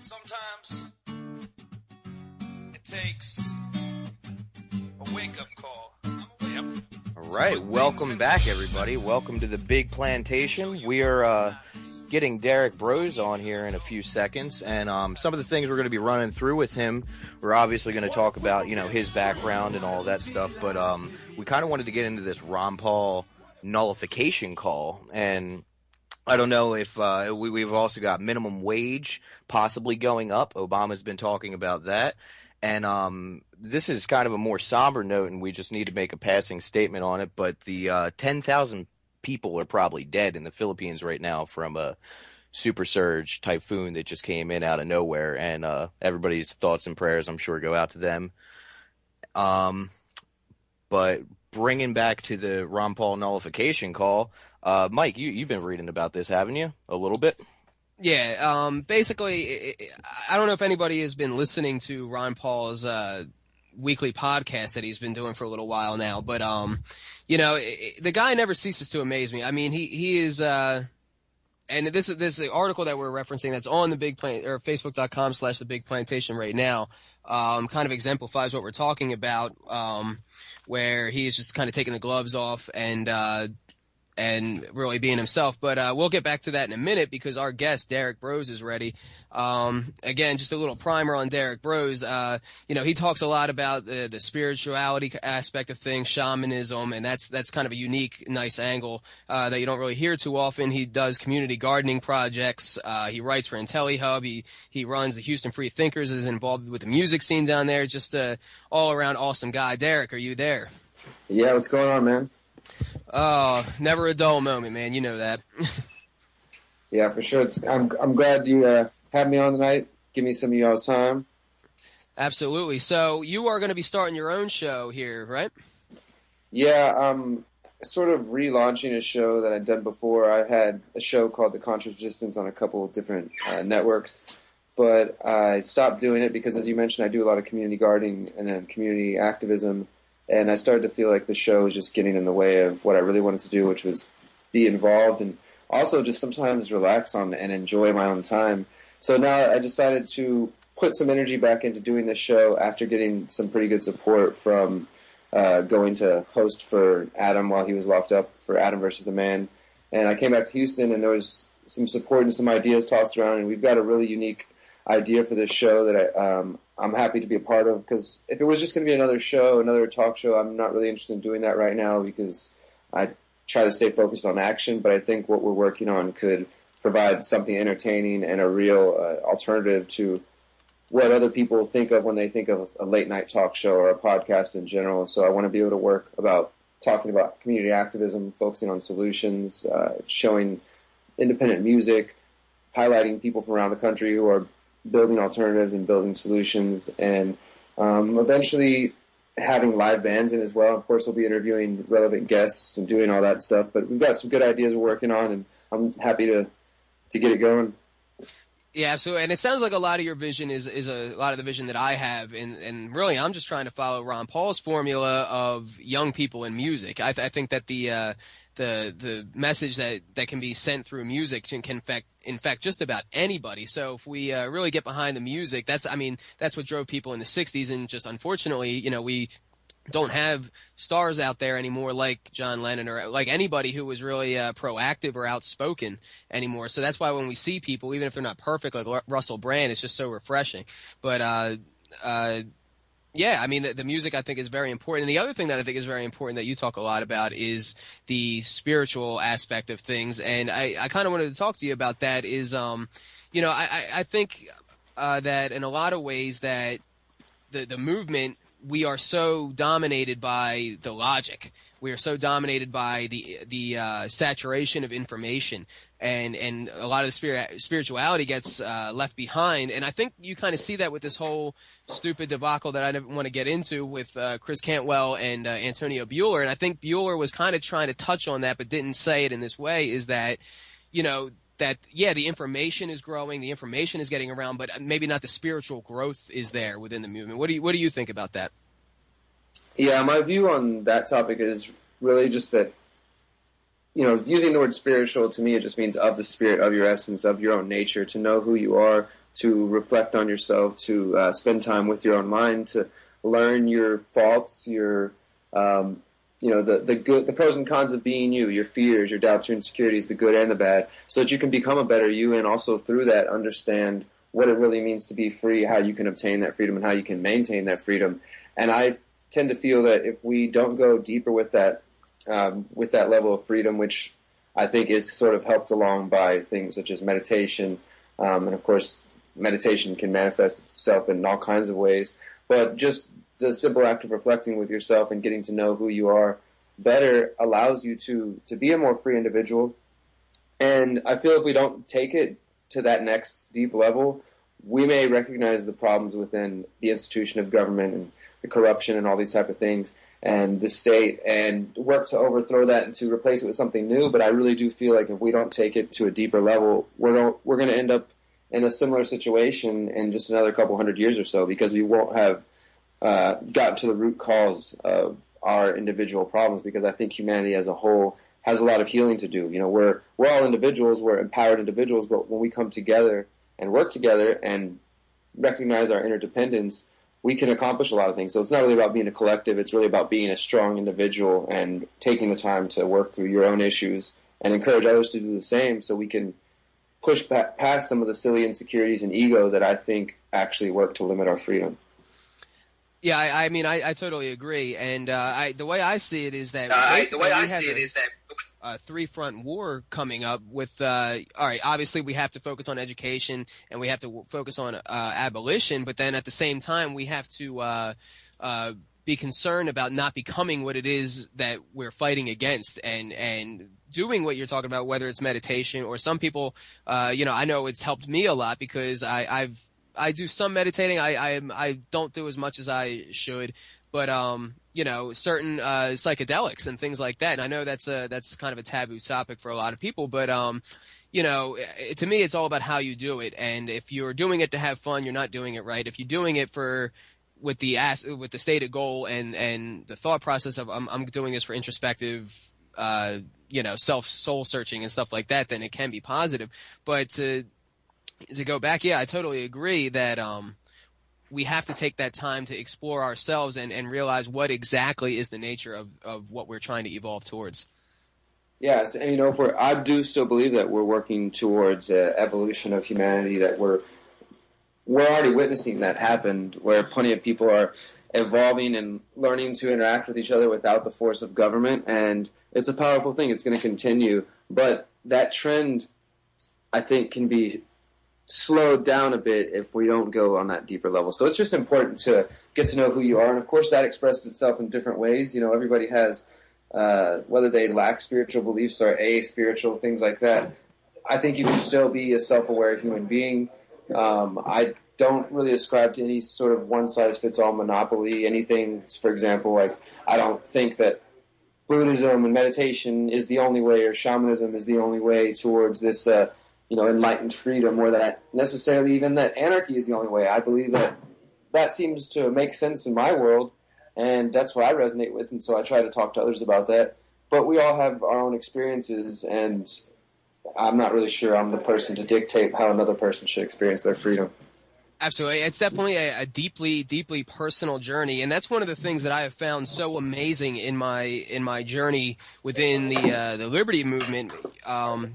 Sometimes it takes a wake-up call. All right, welcome back, everybody. Welcome to the Big Plantation. We are getting Derrick Broze on here in a few seconds, and some of the things we're going to be running through with him, we're obviously going to talk about, his background and all that stuff, but we kind of wanted to get into this Ron Paul nullification call, and I don't know if we've also got minimum wage possibly going up. Obama's been talking about that. And this is kind of a more somber note, and we just need to make a passing statement on it. But the 10,000 people are probably dead in the Philippines right now from a super surge typhoon that just came in out of nowhere. And everybody's thoughts and prayers, I'm sure, go out to them. But bringing back to the Ron Paul nullification call, Mike, you've been reading about this, haven't you? A little bit? Yeah, basically, I don't know if anybody has been listening to Ron Paul's weekly podcast that he's been doing for a little while now, but, the guy never ceases to amaze me. I mean, he is, and this is the article that we're referencing that's on the Big Plant, or Facebook.com/The Big Plantation right now, kind of exemplifies what we're talking about, where he is just kind of taking the gloves off and really being himself. But we'll get back to that in a minute because our guest, Derrick Broze, is ready. Again, just a little primer on Derrick Broze. He talks a lot about the spirituality aspect of things, shamanism, and that's kind of a unique, nice angle that you don't really hear too often. He does community gardening projects. He writes for IntelliHub. He runs the Houston Free Thinkers, is involved with the music scene down there. Just a all-around awesome guy. Derrick, are you there? Yeah, what's going on, man? Oh, never a dull moment, man. You know that. Yeah, for sure. I'm glad you had me on tonight. Give me some of y'all's time. Absolutely. So you are going to be starting your own show here, right? Yeah, I'm sort of relaunching a show that I'd done before. I had a show called The Conscious Resistance on a couple of different networks, but I stopped doing it because, as you mentioned, I do a lot of community gardening and then community activism. And I started to feel like the show was just getting in the way of what I really wanted to do, which was be involved and also just sometimes relax on and enjoy my own time. So now I decided to put some energy back into doing this show after getting some pretty good support from going to host for Adam while he was locked up for Adam versus the Man. And I came back to Houston, and there was some support and some ideas tossed around, and we've got a really unique idea for this show that I'm happy to be a part of, because if it was just going to be another show, another talk show, I'm not really interested in doing that right now because I try to stay focused on action, but I think what we're working on could provide something entertaining and a real alternative to what other people think of when they think of a late-night talk show or a podcast in general. So I want to be able to work about talking about community activism, focusing on solutions, showing independent music, highlighting people from around the country who are building alternatives and building solutions, and eventually having live bands in as well. Of course, we'll be interviewing relevant guests and doing all that stuff, but we've got some good ideas we're working on, and I'm happy to get it going. Yeah, absolutely. And it sounds like a lot of your vision is a lot of the vision that I have, and really I'm just trying to follow Ron Paul's formula of young people in music. I think that the message that can be sent through music can infect just about anybody. So if we really get behind the music, that's what drove people in the 60s, and just unfortunately, we don't have stars out there anymore like John Lennon or like anybody who was really proactive or outspoken anymore. So that's why when we see people, even if they're not perfect, like Russell Brand, it's just so refreshing. But yeah, I mean, the music I think is very important. And the other thing that I think is very important that you talk a lot about is the spiritual aspect of things. And I kind of wanted to talk to you about that is, I think that in a lot of ways that the movement, we are so dominated by the logic. We are so dominated by the saturation of information, and a lot of the spirituality gets left behind. And I think you kind of see that with this whole stupid debacle that I didn't want to get into with Chris Cantwell and Antonio Bueller. And I think Bueller was kind of trying to touch on that, but didn't say it in this way. Is that the information is growing, the information is getting around, but maybe not the spiritual growth is there within the movement. What do you think about that? Yeah, my view on that topic is really just that, using the word spiritual, to me, it just means of the spirit, of your essence, of your own nature, to know who you are, to reflect on yourself, to spend time with your own mind, to learn your faults, your the pros and cons of being you, your fears, your doubts, your insecurities, the good and the bad, so that you can become a better you, and also through that understand what it really means to be free, how you can obtain that freedom, and how you can maintain that freedom. And I tend to feel that if we don't go deeper with that level of freedom, which I think is sort of helped along by things such as meditation, and of course meditation can manifest itself in all kinds of ways, but just the simple act of reflecting with yourself and getting to know who you are better allows you to be a more free individual. And I feel if we don't take it to that next deep level, we may recognize the problems within the institution of government and the corruption and all these type of things and the state, and work to overthrow that and to replace it with something new. But I really do feel like if we don't take it to a deeper level, we're going to end up in a similar situation in just another couple hundred years or so, because we won't have gotten to the root cause of our individual problems. Because I think humanity as a whole has a lot of healing to do. We're all individuals, we're empowered individuals, but when we come together and work together and recognize our interdependence, we can accomplish a lot of things. So it's not really about being a collective, it's really about being a strong individual and taking the time to work through your own issues and encourage others to do the same, so we can push past some of the silly insecurities and ego that I think actually work to limit our freedom. Yeah, I mean, I totally agree, and the way I see it is that a three-front war coming up with. All right, obviously we have to focus on education and we have to focus on abolition, but then at the same time we have to be concerned about not becoming what it is that we're fighting against, and doing what you're talking about, whether it's meditation or some people. I know it's helped me a lot because I do some meditating. I don't do as much as I should, but certain psychedelics and things like that. And I know that's kind of a taboo topic for a lot of people, but to me, it's all about how you do it. And if you're doing it to have fun, you're not doing it right. If you're doing it with the stated goal and the thought process of I'm doing this for introspective, soul searching and stuff like that, then it can be positive. But to go back, yeah, I totally agree that we have to take that time to explore ourselves and realize what exactly is the nature of what we're trying to evolve towards. Yes, and I do still believe that we're working towards evolution of humanity, that we're already witnessing that happen, where plenty of people are evolving and learning to interact with each other without the force of government, and it's a powerful thing. It's going to continue, but that trend, I think, can be slowed down a bit if we don't go on that deeper level. So it's just important to get to know who you are, and of course that expresses itself in different ways. Everybody has, whether they lack spiritual beliefs or spiritual things like that. I think you can still be a self-aware human being. I don't really ascribe to any sort of one-size-fits-all monopoly. Anything, for example, like I don't think that Buddhism and meditation is the only way, or shamanism is the only way towards this enlightened freedom, or that necessarily even that anarchy is the only way. I believe that seems to make sense in my world, and that's what I resonate with, and so I try to talk to others about that. But we all have our own experiences, and I'm not really sure I'm the person to dictate how another person should experience their freedom. Absolutely. It's definitely a deeply, deeply personal journey. And that's one of the things that I have found so amazing in my journey within the Liberty movement.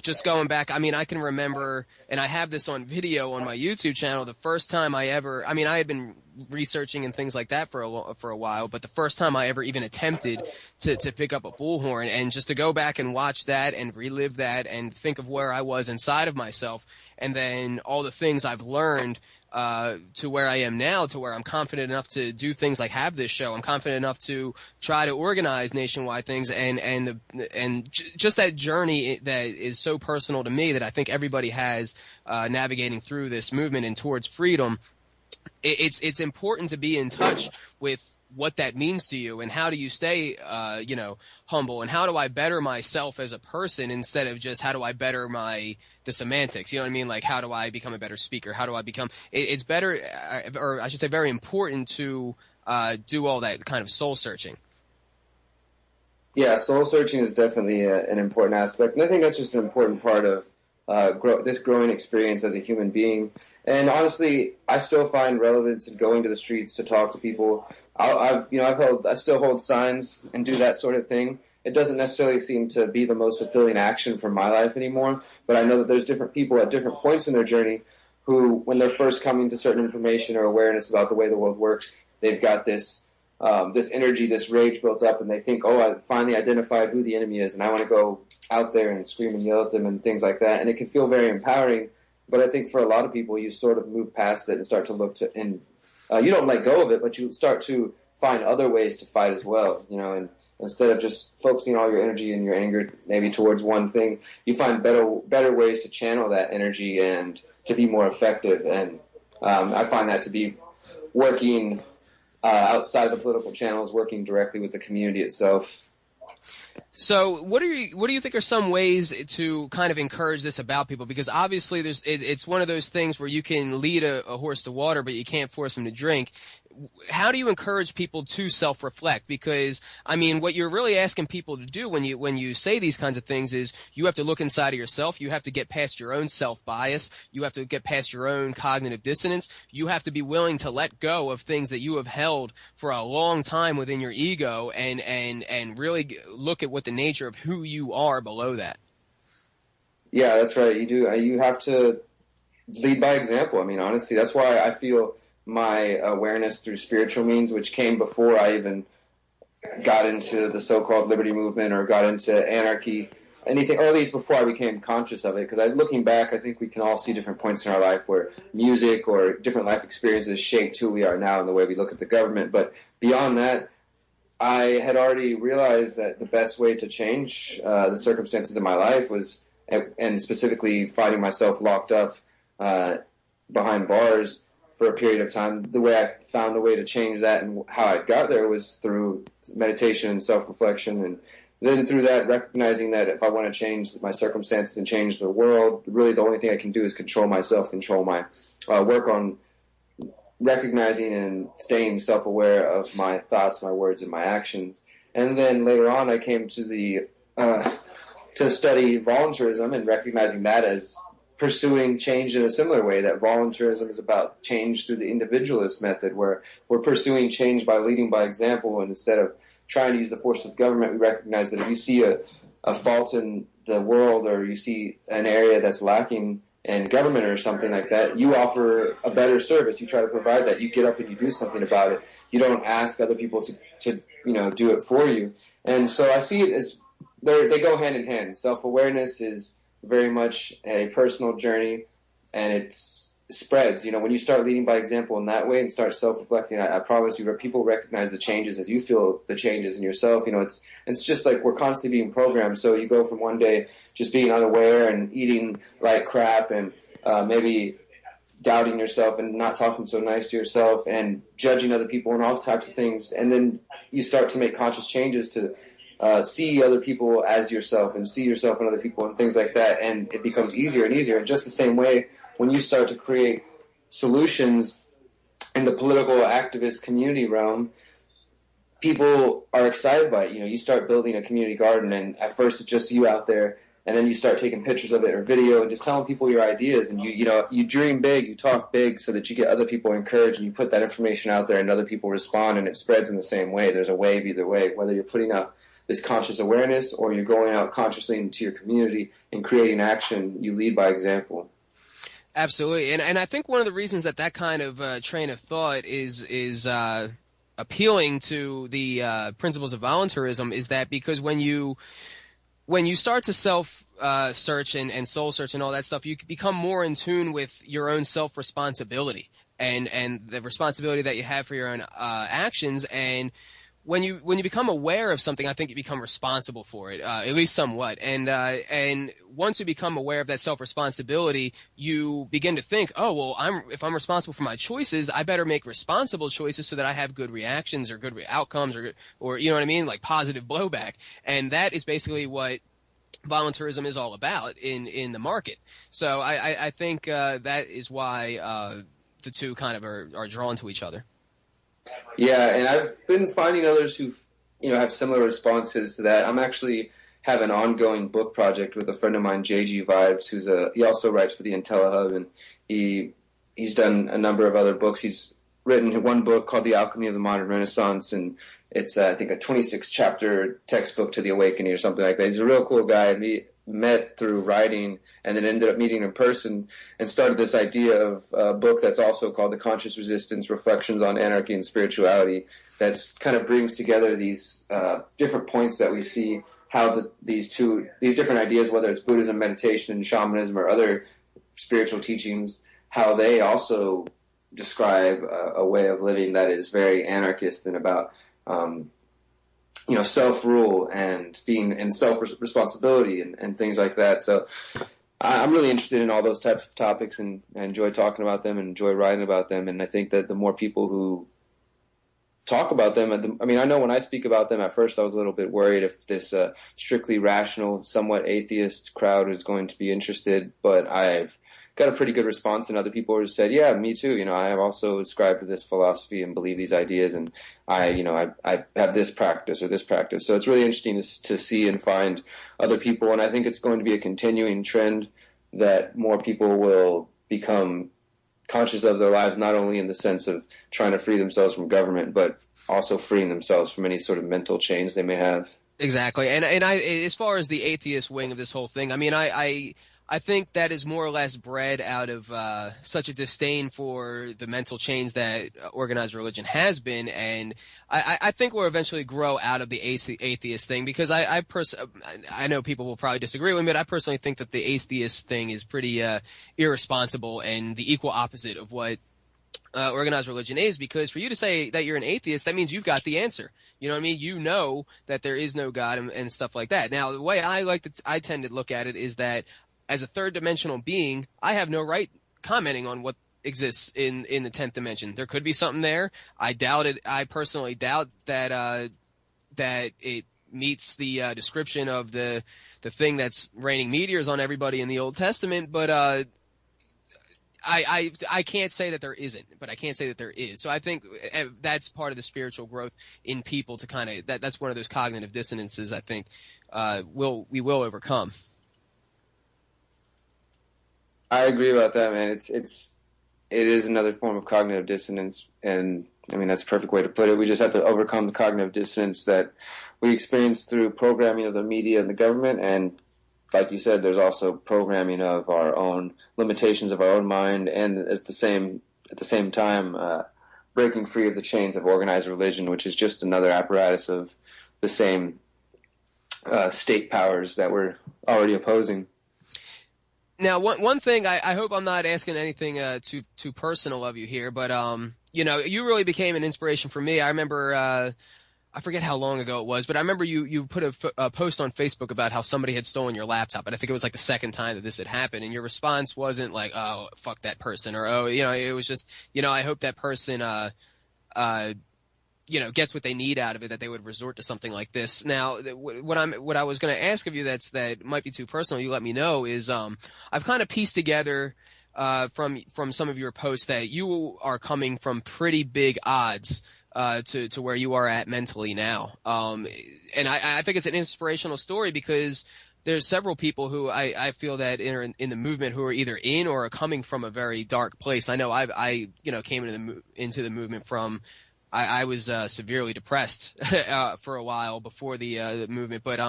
Just going back, I can remember, and I have this on video on my YouTube channel, the first time I had been researching and things like that for a while, but the first time I ever even attempted to pick up a bullhorn, and just to go back and watch that and relive that and think of where I was inside of myself, and then all the things I've learned to where I am now, to where I'm confident enough to do things like have this show. I'm confident enough to try to organize nationwide things, and just that journey that is so personal to me that I think everybody has navigating through this movement and towards freedom. It's important to be in touch with what that means to you, and how do you stay humble, and how do I better myself as a person instead of just how do I better the semantics, you know what I mean? Like, how do I become a better speaker? How do I become it's better, or I should say very important to do all that kind of soul searching. Yeah, soul searching is definitely an important aspect, and I think that's just an important part of this growing experience as a human being. And honestly, I still find relevance in going to the streets to talk to people. I still hold signs and do that sort of thing. It doesn't necessarily seem to be the most fulfilling action for my life anymore, but I know that there's different people at different points in their journey who, when they're first coming to certain information or awareness about the way the world works, they've got this energy, this rage built up, and they think, oh, I finally identified who the enemy is, and I want to go out there and scream and yell at them and things like that. And it can feel very empowering, but I think for a lot of people, you sort of move past it and start to look to, and you don't let go of it, but you start to find other ways to fight as well, and instead of just focusing all your energy and your anger maybe towards one thing, you find better ways to channel that energy and to be more effective. And I find that to be working outside of the political channels, working directly with the community itself. So what do you think are some ways to kind of encourage this about people? Because obviously it's one of those things where you can lead a horse to water, but you can't force him to drink. How do you encourage people to self-reflect? Because, I mean, what you're really asking people to do when you say these kinds of things is you have to look inside of yourself. You have to get past your own self-bias. You have to get past your own cognitive dissonance. You have to be willing to let go of things that you have held for a long time within your ego and really look at what the nature of who you are below that. Yeah, that's right. You do. You have to lead by example. I mean, honestly, that's why I feel my awareness through spiritual means, which came before I even got into the so-called liberty movement or got into anarchy, anything, or at least before I became conscious of it. Because looking back, I think we can all see different points in our life where music or different life experiences shaped who we are now and the way we look at the government. But beyond that, I had already realized that the best way to change the circumstances of my life was, and specifically finding myself locked up behind bars for a period of time, the way I found a way to change that and how I got there was through meditation and self-reflection. And then through that, recognizing that if I want to change my circumstances and change the world, really the only thing I can do is control myself, control my work on recognizing and staying self-aware of my thoughts, my words, and my actions. And then later on, I came to to study voluntarism and recognizing that as pursuing change in a similar way, that voluntarism is about change through the individualist method, where we're pursuing change by leading by example, and instead of trying to use the force of government, we recognize that if you see a fault in the world or you see an area that's lacking in government or something like that, you offer a better service. You try to provide that. You get up and you do something about it. You don't ask other people to do it for you. And so I see it as they go hand in hand. Self-awareness is very much a personal journey, and it spreads. When you start leading by example in that way and start self-reflecting, I promise you, people recognize the changes as you feel the changes in yourself. It's just like we're constantly being programmed. So you go from one day just being unaware and eating like crap and maybe doubting yourself and not talking so nice to yourself and judging other people and all types of things. And then you start to make conscious changes to see other people as yourself and see yourself in other people and things like that. And it becomes easier and easier. And just the same way, when you start to create solutions in the political activist community realm, people are excited by it. You start building a community garden, and at first it's just you out there, and then you start taking pictures of it or video and just telling people your ideas. And you dream big, you talk big so that you get other people encouraged, and you put that information out there and other people respond, and it spreads in the same way. There's a wave either way, whether you're putting out this conscious awareness or you're going out consciously into your community and creating action. You lead by example. Absolutely, and I think one of the reasons that kind of train of thought is appealing to the principles of voluntarism is that because when you start to self search and soul search and all that stuff, you become more in tune with your own self responsibility and the responsibility that you have for your own actions. And when you become aware of something, I think you become responsible for it, at least somewhat. And once you become aware of that self-responsibility, you begin to think, oh, well, if I'm responsible for my choices, I better make responsible choices so that I have good reactions or good outcomes or you know what I mean, like positive blowback. And that is basically what voluntarism is all about in the market. So I think that is why the two kind of are drawn to each other. Yeah, and I've been finding others who have similar responses to that. I'm actually have an ongoing book project with a friend of mine, JG Vibes, he also writes for the IntelliHub, and he's done a number of other books. He's written one book called The Alchemy of the Modern Renaissance, and it's, I think, a 26-chapter textbook to the awakening or something like that. He's a real cool guy. We met through writing and then ended up meeting in person and started this idea of a book that's also called The Conscious Resistance, Reflections on Anarchy and Spirituality, that kind of brings together these different points that we see how these different ideas, whether it's Buddhism, meditation, shamanism, or other spiritual teachings, how they also describe a way of living that is very anarchist and about self-rule and being in self-responsibility and things like that. So I'm really interested in all those types of topics and enjoy talking about them and enjoy writing about them. And I think that the more people who talk about them, I know when I speak about them, at first I was a little bit worried if this strictly rational, somewhat atheist crowd is going to be interested, but I've got a pretty good response, and other people have said, yeah, me too. I have also ascribed to this philosophy and believe these ideas, and I have this practice or this practice. So it's really interesting to see and find other people, and I think it's going to be a continuing trend that more people will become conscious of their lives, not only in the sense of trying to free themselves from government, but also freeing themselves from any sort of mental chains they may have. Exactly. And I, as far as the atheist wing of this whole thing, I think that is more or less bred out of such a disdain for the mental chains that organized religion has been, and I think we'll eventually grow out of the atheist thing, because I know people will probably disagree with me, but I personally think that the atheist thing is pretty irresponsible and the equal opposite of what organized religion is, because for you to say that you're an atheist, that means you've got the answer. You know what I mean? You know that there is no God and stuff like that. Now, the way I tend to look at it is that as a third dimensional being, I have no right commenting on what exists in the 10th dimension. There could be something there. I doubt it. I personally doubt that it meets the description of the thing that's raining meteors on everybody in the Old Testament. But I can't say that there isn't, but I can't say that there is. So I think that's part of the spiritual growth in people to kind of that's one of those cognitive dissonances I think we will overcome. I agree about that, man. It is another form of cognitive dissonance, and that's a perfect way to put it. We just have to overcome the cognitive dissonance that we experience through programming of the media and the government, and like you said, there's also programming of our own limitations of our own mind, and at the same time breaking free of the chains of organized religion, which is just another apparatus of the same state powers that we're already opposing. Now, one thing, I hope I'm not asking anything too personal of you here, but you really became an inspiration for me. I remember, I forget how long ago it was, but I remember you put a post on Facebook about how somebody had stolen your laptop, and I think it was like the second time that this had happened, and your response wasn't like, oh, fuck that person, or it was just, I hope that person gets what they need out of it, that they would resort to something like this. Now, what I was going to ask of you that might be too personal, you let me know, is I've kind of pieced together from some of your posts that you are coming from pretty big odds to where you are at mentally now. And I think it's an inspirational story, because there's several people who I feel that are in the movement who are either in or are coming from a very dark place. I know I came into the movement from I was severely depressed for a while before the movement. But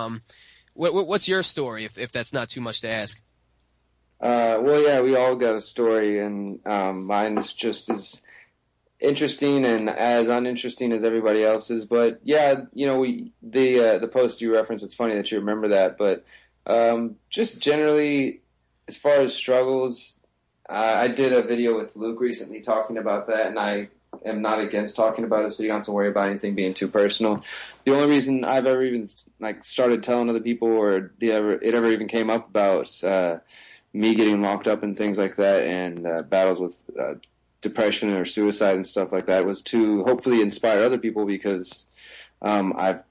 what's your story, if that's not too much to ask? Well, yeah, we all got a story, and mine is just as interesting and as uninteresting as everybody else's. But yeah, the post you referenced, it's funny that you remember that. But just generally, as far as struggles, I did a video with Luke recently talking about that, and I am not against talking about it, so you don't have to worry about anything being too personal. The only reason I've ever even started telling other people, or it ever even came up about me getting locked up and things like that, and battles with depression or suicide and stuff like that, was to hopefully inspire other people, because I've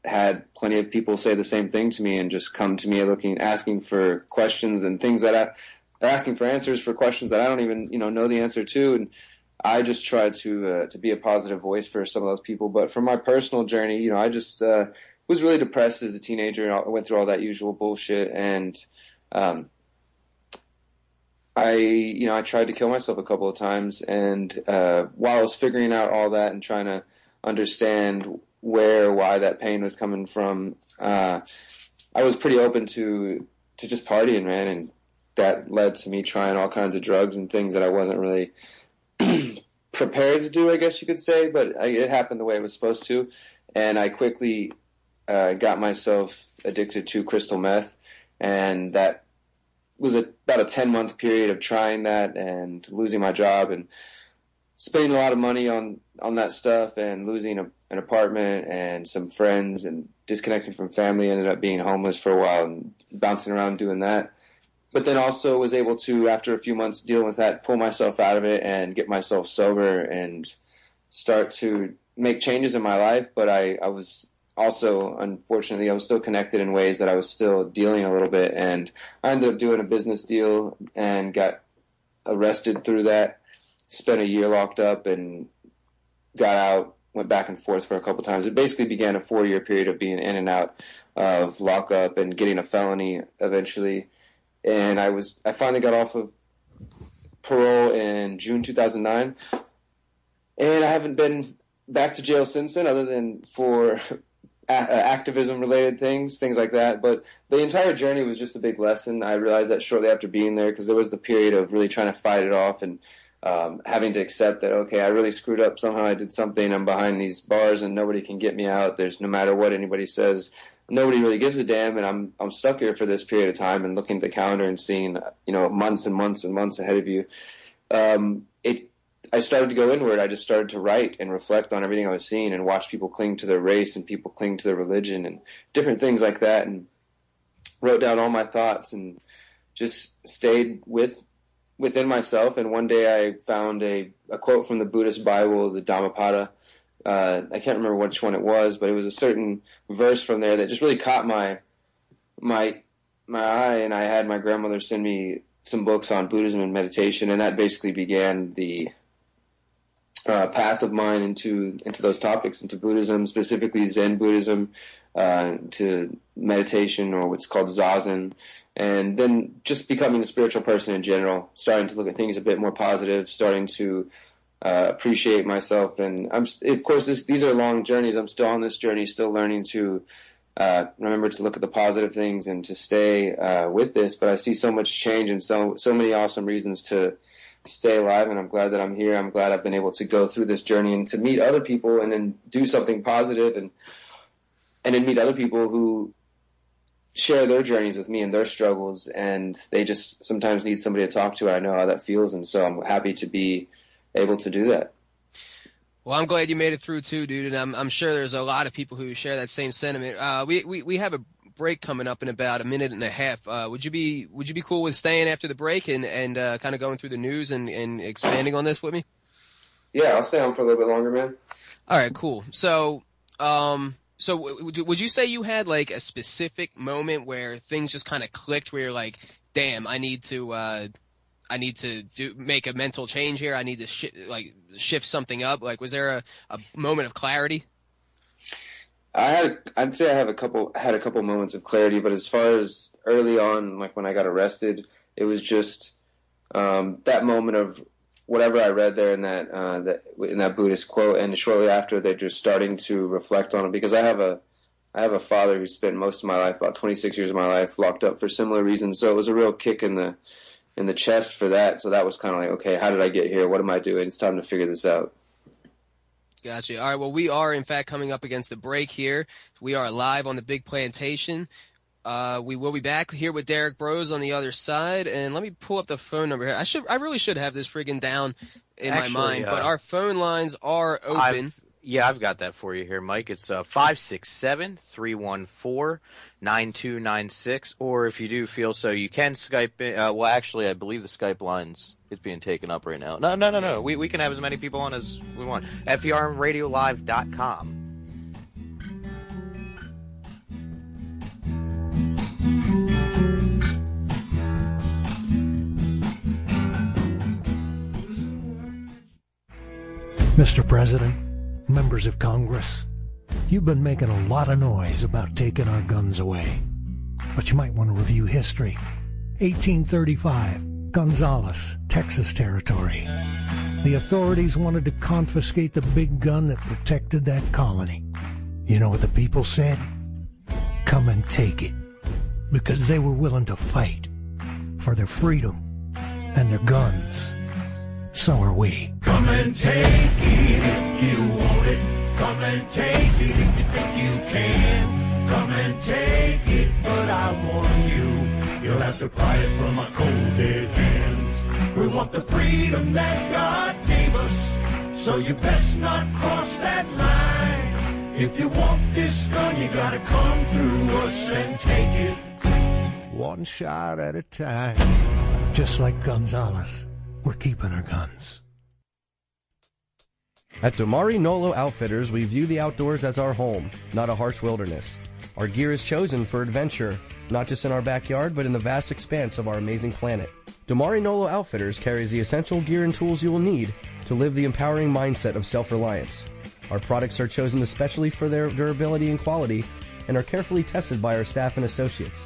had plenty of people say the same thing to me and just come to me asking for questions and things that they're asking for answers for questions that I don't even know the answer to, and I just try to be a positive voice for some of those people. But for my personal journey, I just was really depressed as a teenager, and I went through all that usual bullshit. And I tried to kill myself a couple of times. And while I was figuring out all that and trying to understand why that pain was coming from, I was pretty open to just partying, man. And that led to me trying all kinds of drugs and things that I wasn't really prepared to do, I guess you could say. But it happened the way it was supposed to. And I quickly got myself addicted to crystal meth. And that was about a 10-month period of trying that and losing my job and spending a lot of money on that stuff and losing an apartment and some friends and disconnecting from family. Ended up being homeless for a while and bouncing around doing that. But then also was able to, after a few months dealing with that, pull myself out of it and get myself sober and start to make changes in my life. But I was also, unfortunately, I was still connected in ways that I was still dealing a little bit. And I ended up doing a business deal and got arrested through that. Spent a year locked up and got out, went back and forth for a couple times. It basically began a 4-year period of being in and out of lockup and getting a felony eventually. And I finally got off of parole in June 2009. And I haven't been back to jail since then, other than for activism-related things like that. But the entire journey was just a big lesson. I realized that shortly after being there, because there was the period of really trying to fight it off and having to accept that, okay, I really screwed up. Somehow I did something. I'm behind these bars and nobody can get me out. There's no matter what anybody says, nobody really gives a damn. And I'm stuck here for this period of time and looking at the calendar and seeing, months and months and months ahead of you. I started to go inward. I just started to write and reflect on everything I was seeing and watch people cling to their race and people cling to their religion and different things like that, and wrote down all my thoughts and just stayed within myself. And one day I found a quote from the Buddhist Bible, the Dhammapada. I can't remember which one it was, but it was a certain verse from there that just really caught my eye. And I had my grandmother send me some books on Buddhism and meditation, and that basically began the path of mine into those topics, into Buddhism, specifically Zen Buddhism, to meditation, or what's called Zazen, and then just becoming a spiritual person in general, starting to look at things a bit more positive, starting to appreciate myself. And of course, these are long journeys. I'm still on this journey, still learning to remember to look at the positive things and to stay with this. But I see so much change and so many awesome reasons to stay alive, and I'm glad that I'm here. I'm glad I've been able to go through this journey and to meet other people and then do something positive, and then meet other people who share their journeys with me and their struggles, and they just sometimes need somebody to talk to. I know how that feels, and so I'm happy to be able to do that. Well, I'm glad you made it through too, dude, and I'm sure there's a lot of people who share that same sentiment. We have a break coming up in about a minute and a half. Would you be cool with staying after the break and kind of going through the news and expanding on this with me? Yeah, I'll stay on for a little bit longer, man. All right, cool. So would you say you had like a specific moment where things just kind of clicked, where you're like, damn, I need to make a mental change here. I need to shift something up. Like, was there a moment of clarity? I'd say I had a couple moments of clarity, but as far as early on, like when I got arrested, it was just that moment of whatever I read there in that Buddhist quote, and shortly after, they're just starting to reflect on it, because I have a father who spent most of my life, about 26 years of my life, locked up for similar reasons. So it was a real kick in the chest for that. So that was kind of like, okay, how did I get here? What am I doing? It's time to figure this out. Gotcha. All right, well, we are, in fact, coming up against the break here. We are live on the Big Plantation. We will be back here with Derrick Broze on the other side, and let me pull up the phone number here. I really should have this friggin' down in my mind, but our phone lines are open. I've got that for you here, Mike. It's 567-314-9296, or if you do feel so, you can Skype in. Well, actually, I believe the Skype line's being taken up right now. No. We can have as many people on as we want. FERradiolive.com. Mr. President, members of Congress, You've been making a lot of noise about taking our guns away. But you might want to review history. 1835, Gonzales, Texas Territory. The authorities wanted to confiscate the big gun that protected that colony. You know what the people said? Come and take it. Because they were willing to fight for their freedom and their guns. So are we. Come and take it if you want it. Come and take it if you think you can. Come and take it, but I warn you, you'll have to pry it from my cold dead hands. We want the freedom that God gave us, so you best not cross that line. If you want this gun, you gotta come through us and take it. One shot at a time. Just like Gonzales, we're keeping our guns. At Damari Nolo Outfitters, we view the outdoors as our home, not a harsh wilderness. Our gear is chosen for adventure, not just in our backyard, but in the vast expanse of our amazing planet. Damari Nolo Outfitters carries the essential gear and tools you will need to live the empowering mindset of self-reliance. Our products are chosen especially for their durability and quality, and are carefully tested by our staff and associates.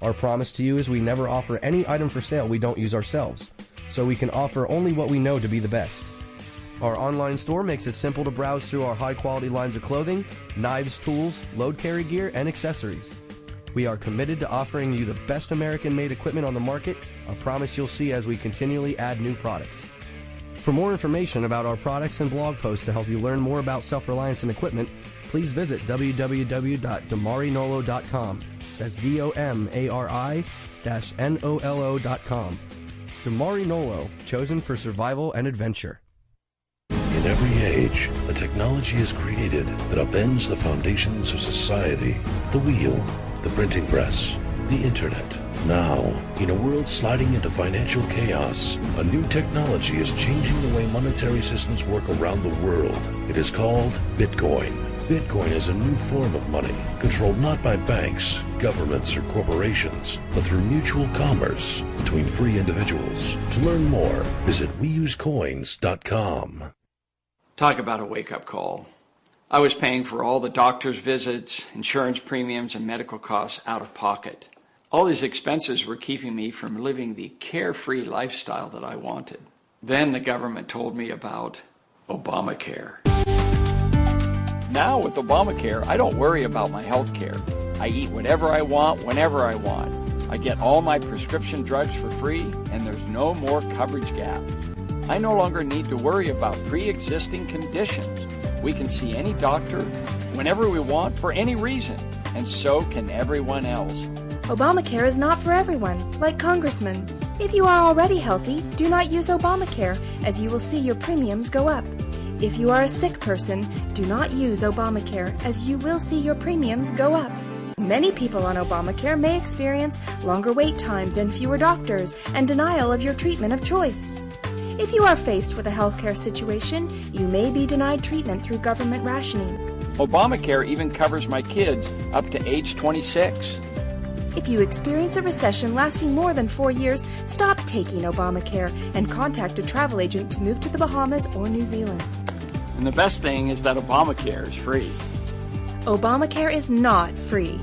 Our promise to you is we never offer any item for sale we don't use ourselves, so we can offer only what we know to be the best. Our online store makes it simple to browse through our high-quality lines of clothing, knives, tools, load carry gear, and accessories. We are committed to offering you the best American-made equipment on the market, a promise you'll see as we continually add new products. For more information about our products and blog posts to help you learn more about self-reliance and equipment, please visit www.damarinolo.com. That's DOMARI-NOLO.com. Damari Nolo, chosen for survival and adventure. In every age, a technology is created that upends the foundations of society. The wheel, the printing press, the internet. Now, in a world sliding into financial chaos, a new technology is changing the way monetary systems work around the world. It is called Bitcoin. Bitcoin is a new form of money, controlled not by banks, governments, or corporations, but through mutual commerce between free individuals. To learn more, visit weusecoins.com. Talk about a wake-up call. I was paying for all the doctor's visits, insurance premiums, and medical costs out of pocket. All these expenses were keeping me from living the carefree lifestyle that I wanted. Then the government told me about Obamacare. Now with Obamacare, I don't worry about my health care. I eat whatever I want, whenever I want. I get all my prescription drugs for free, and there's no more coverage gap. I no longer need to worry about pre-existing conditions. We can see any doctor whenever we want for any reason, and so can everyone else. Obamacare is not for everyone, like Congressman. If you are already healthy, do not use Obamacare, as you will see your premiums go up. If you are a sick person, do not use Obamacare, as you will see your premiums go up. Many people on Obamacare may experience longer wait times and fewer doctors, and denial of your treatment of choice. If you are faced with a healthcare situation, you may be denied treatment through government rationing. Obamacare even covers my kids up to age 26. If you experience a recession lasting more than 4 years, stop taking Obamacare and contact a travel agent to move to the Bahamas or New Zealand. And the best thing is that Obamacare is free. Obamacare is not free.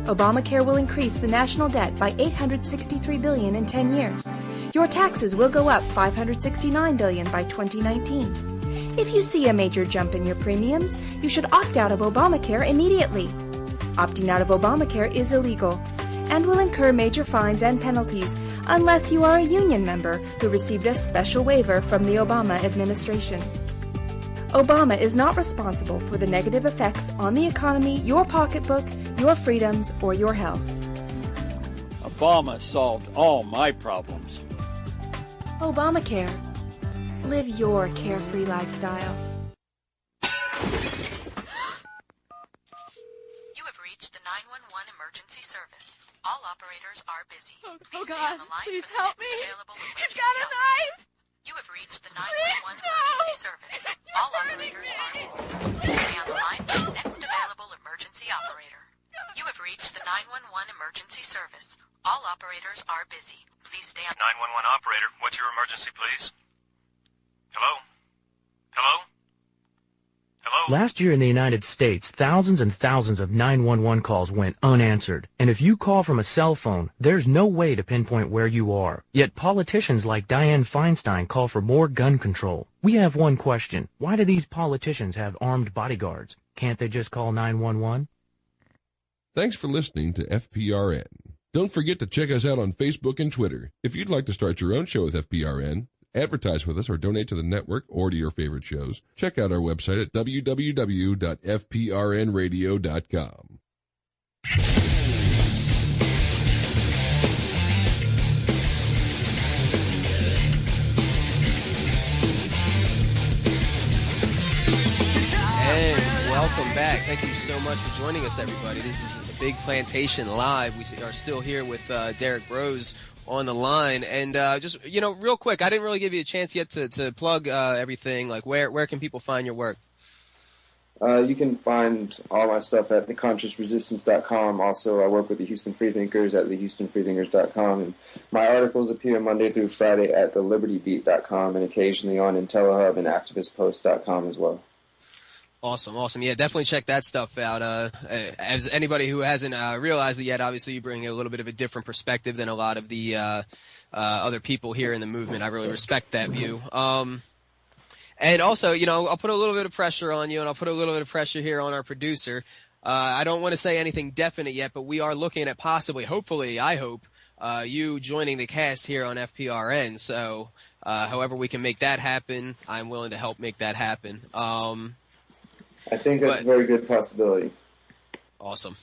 Obamacare will increase the national debt by $863 billion in 10 years. Your taxes will go up $569 billion by 2019. If you see a major jump in your premiums, you should opt out of Obamacare immediately. Opting out of Obamacare is illegal and will incur major fines and penalties unless you are a union member who received a special waiver from the Obama administration. Obama is not responsible for the negative effects on the economy, your pocketbook, your freedoms, or your health. Obama solved all my problems. Obamacare. Live your carefree lifestyle. You have reached the 911 emergency service. All operators are busy. Oh God, please help me. He's got a knife. You have reached the 911 emergency service. All operators are busy. Please stay on the line for the next available emergency operator. You have reached the 911 emergency service. All operators are busy. Please stay on. 911 operator, what's your emergency, please? Hello? Hello? Hello? Last year in the United States, thousands and thousands of 911 calls went unanswered. And if you call from a cell phone, there's no way to pinpoint where you are. Yet politicians like Dianne Feinstein call for more gun control. We have one question. Why do these politicians have armed bodyguards? Can't they just call 911? Thanks for listening to FPRN. Don't forget to check us out on Facebook and Twitter. If you'd like to start your own show with FPRN, advertise with us, or donate to the network or to your favorite shows, check out our website at www.fprnradio.com. And welcome back. Thank you so much for joining us, everybody. This is the Big Plantation Live. We are still here with Derrick Broze on the line. And just, real quick, I didn't really give you a chance yet to plug everything. Like, where can people find your work? You can find all my stuff at theconsciousresistance.com. Also, I work with the Houston Freethinkers at thehoustonfreethinkers.com. And my articles appear Monday through Friday at thelibertybeat.com and occasionally on IntelliHub and activistpost.com as well. Awesome. Yeah, definitely check that stuff out. As anybody who hasn't realized it yet, obviously you bring a little bit of a different perspective than a lot of the other people here in the movement. I really respect that view. And also, I'll put a little bit of pressure on you, and I'll put a little bit of pressure here on our producer. I don't want to say anything definite yet, but we are looking at possibly, hopefully, I hope, you joining the cast here on FPRN. So however we can make that happen, I'm willing to help make that happen. I think that's a very good possibility. Awesome.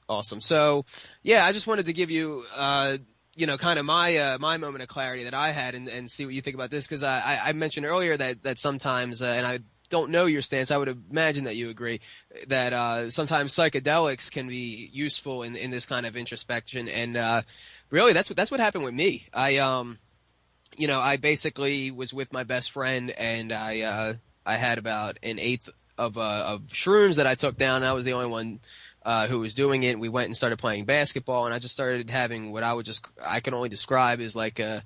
So, yeah, I just wanted to give you, kind of my moment of clarity that I had and see what you think about this, because I mentioned earlier that sometimes, and I don't know your stance, I would imagine that you agree, that sometimes psychedelics can be useful in this kind of introspection. And really, that's what happened with me. I basically was with my best friend, and I had about an eighth of shrooms that I took down. And I was the only one who was doing it. We went and started playing basketball, and I just started having what I can only describe as like a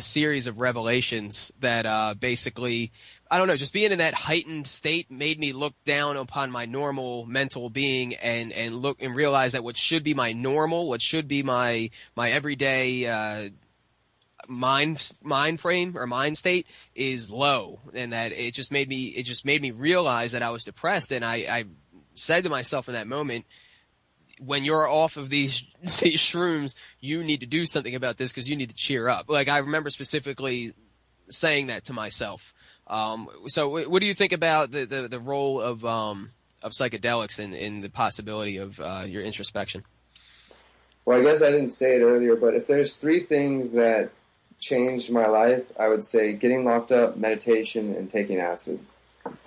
series of revelations that basically, I don't know, just being in that heightened state made me look down upon my normal mental being and look and realize that what should be my normal, what should be my everyday mind frame or mind state is low, and that it just made me realize that I was depressed. And I said to myself in that moment, when you're off of these shrooms, you need to do something about this, because you need to cheer up. Like, I remember specifically saying that to myself. So what do you think about the role of psychedelics in the possibility of your introspection? Well, I guess I didn't say it earlier, but if there's three things that changed my life, I would say getting locked up, meditation, and taking acid.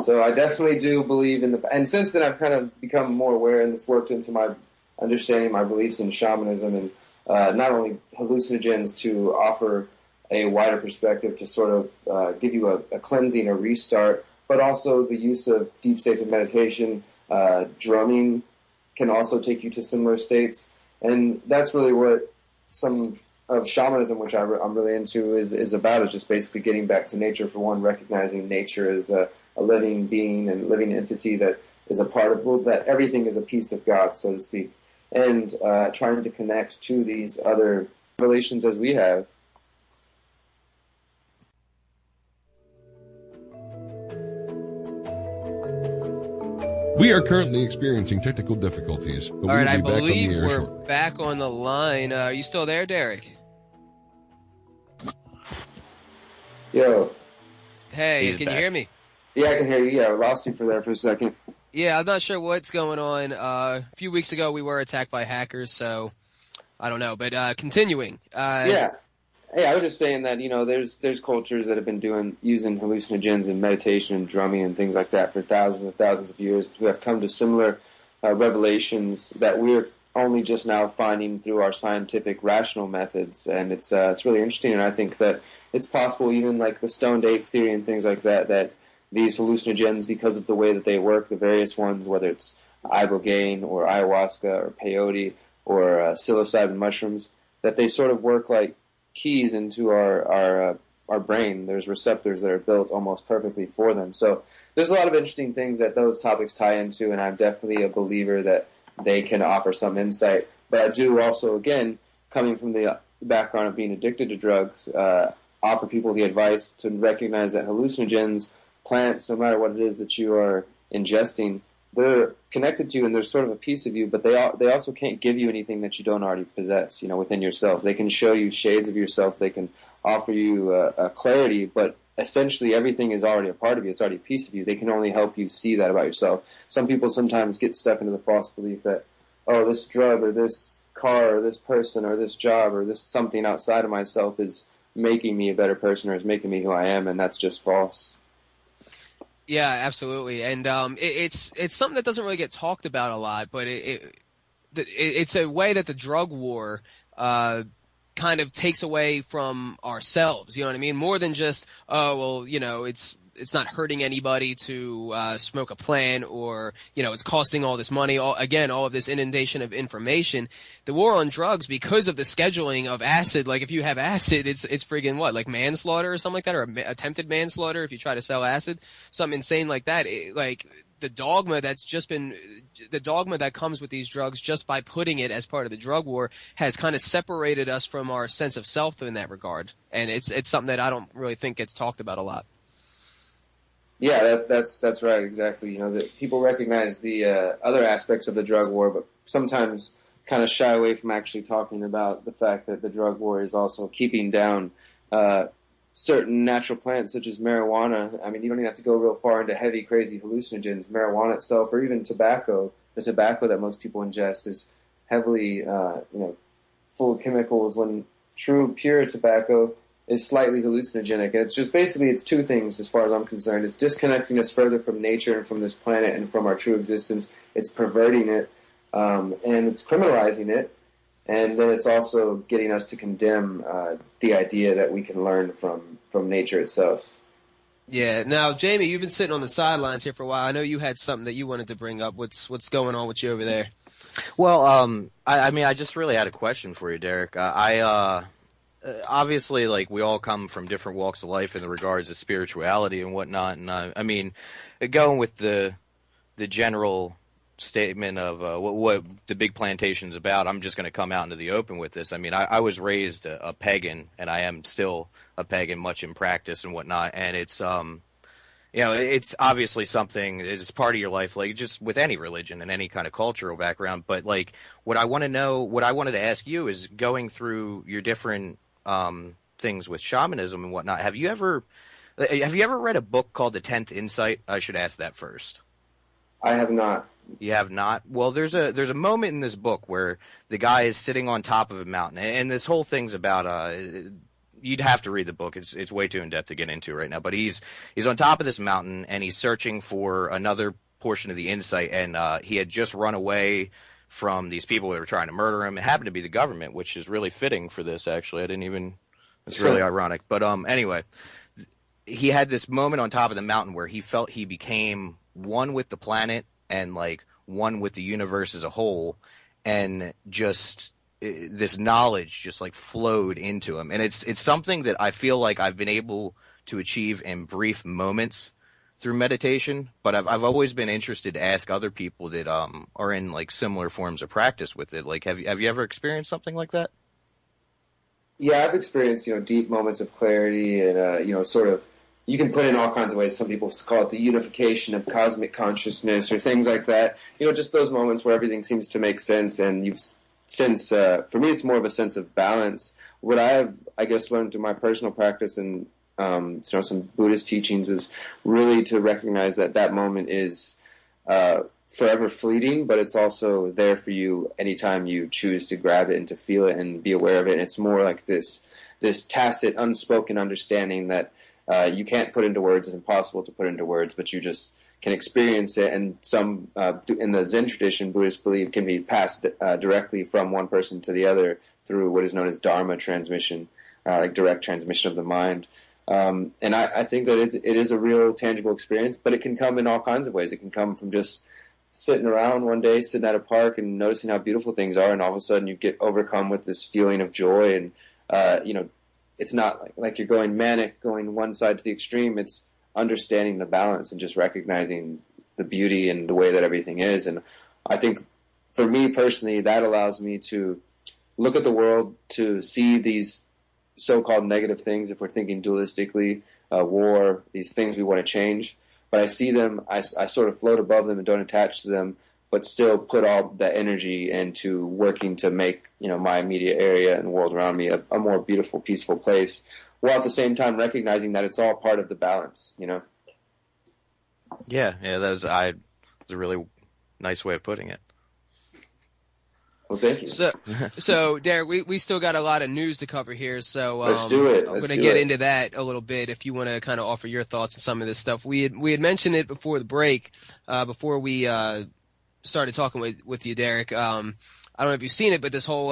So I definitely do believe and since then I've kind of become more aware, and it's worked into my understanding, my beliefs in shamanism, and not only hallucinogens to offer a wider perspective to sort of give you a cleansing, a restart, but also the use of deep states of meditation. Drumming can also take you to similar states, and that's really what some of shamanism, which I'm really into, is about, is just basically getting back to nature, for one, recognizing nature as a living being and living entity that is a part of, that everything is a piece of God, so to speak, and trying to connect to these other relations as we have. We are currently experiencing technical difficulties, but all right, we will be back on the air we're shortly. back on the line. Are you still there, Derrick? Yo. Hey, can you hear me? Yeah, I can hear you. Yeah, I lost you for a second. Yeah, I'm not sure what's going on. A few weeks ago, we were attacked by hackers, so I don't know. But continuing. Yeah. Hey, I was just saying that, there's cultures that have been using hallucinogens and meditation and drumming and things like that for thousands and thousands of years, who have come to similar revelations that we're only just now finding through our scientific, rational methods. And it's really interesting, and I think that it's possible, even like the stoned ape theory and things like that, that these hallucinogens, because of the way that they work, the various ones, whether it's ibogaine or ayahuasca or peyote or psilocybin mushrooms, that they sort of work like keys into our our brain. There's receptors that are built almost perfectly for them. So there's a lot of interesting things that those topics tie into, and I'm definitely a believer that they can offer some insight. But I do also, again, coming from the background of being addicted to drugs, offer people the advice to recognize that hallucinogens, plants, no matter what it is that you are ingesting, they're connected to you and they're sort of a piece of you, but they also can't give you anything that you don't already possess, within yourself. They can show you shades of yourself. They can offer you a clarity, but essentially everything is already a part of you. It's already a piece of you. They can only help you see that about yourself. Some people sometimes get stuck into the false belief that, oh, this drug or this car or this person or this job or this something outside of myself is making me a better person or is making me who I am, and that's just false. Yeah, absolutely. And it's something that doesn't really get talked about a lot, but it's a way that the drug war kind of takes away from ourselves, you know what I mean? More than just, it's not hurting anybody to smoke a plant, or it's costing all this money. All of this inundation of information. The war on drugs, because of the scheduling of acid, like if you have acid, it's friggin' what, like manslaughter or something like that, or attempted manslaughter if you try to sell acid, something insane like that. The dogma that comes with these drugs, just by putting it as part of the drug war, has kind of separated us from our sense of self in that regard, and it's something that I don't really think gets talked about a lot. Yeah, that's right, exactly. That people recognize the other aspects of the drug war, but sometimes kind of shy away from actually talking about the fact that the drug war is also keeping down certain natural plants such as marijuana. I mean, you don't even have to go real far into heavy, crazy hallucinogens. Marijuana itself, or even tobacco, the tobacco that most people ingest is heavily, full of chemicals, when true, pure tobacco is slightly hallucinogenic. And it's just basically, it's two things as far as I'm concerned. It's disconnecting us further from nature and from this planet and from our true existence. It's perverting it, and it's criminalizing it. And then it's also getting us to condemn the idea that we can learn from nature itself. Yeah. Now, Jamie, you've been sitting on the sidelines here for a while. I know you had something that you wanted to bring up. What's going on with you over there? Well, I just really had a question for you, Derrick. Obviously, like, we all come from different walks of life in regards to spirituality and whatnot. And going with the general statement of what the Big Plantation is about, I'm just going to come out into the open with this. I was raised a pagan, and I am still a pagan, much in practice and whatnot. And it's it's obviously something that is part of your life, like just with any religion and any kind of cultural background. But like, what I wanted to ask you is, going through your different things with shamanism and whatnot, have you ever read a book called The 10th Insight? I should ask that first. I have not. You have not? Well, there's a moment in this book where the guy is sitting on top of a mountain, and this whole thing's about you'd have to read the book. It's way too in depth to get into right now. But he's on top of this mountain, and he's searching for another portion of the insight, and he had just run away from these people that were trying to murder him. It happened to be the government, which is really fitting for this, actually. It's really ironic. But anyway, he had this moment on top of the mountain where he felt he became one with the planet and like one with the universe as a whole, and just this knowledge just like flowed into him. And it's something that I feel like I've been able to achieve in brief moments through meditation, but I've always been interested to ask other people that are in like similar forms of practice with it. Like, have you ever experienced something like that? Yeah, I've experienced deep moments of clarity, and sort of, you can put it in all kinds of ways. Some people call it the unification of cosmic consciousness or things like that. Just those moments where everything seems to make sense, and for me, it's more of a sense of balance. What I have, I guess, learned through my personal practice and some Buddhist teachings is really to recognize that moment is forever fleeting, but it's also there for you anytime you choose to grab it and to feel it and be aware of it. And it's more like this tacit, unspoken understanding that you can't put into words. It's impossible to put into words, but you just can experience it. And some in the Zen tradition, Buddhists believe can be passed directly from one person to the other through what is known as Dharma transmission, like direct transmission of the mind. And I think that it is a real tangible experience, but it can come in all kinds of ways. It can come from just sitting around one day, sitting at a park and noticing how beautiful things are, and all of a sudden you get overcome with this feeling of joy, and it's not like you're going manic, going one side to the extreme. It's understanding the balance and just recognizing the beauty and the way that everything is. And I think for me personally, that allows me to look at the world, to see these so-called negative things, if we're thinking dualistically, war, these things we want to change. But I see them, I sort of float above them and don't attach to them, but still put all that energy into working to make, my immediate area and world around me a more beautiful, peaceful place, while at the same time recognizing that it's all part of the balance, Yeah, that was a really nice way of putting it. Well, thank you. So Derrick, we still got a lot of news to cover here, so let's do it. I'm going to get into that a little bit. If you want to kind of offer your thoughts on some of this stuff, we had mentioned it before the break, before we started talking with you, Derrick. I don't know if you've seen it, but this whole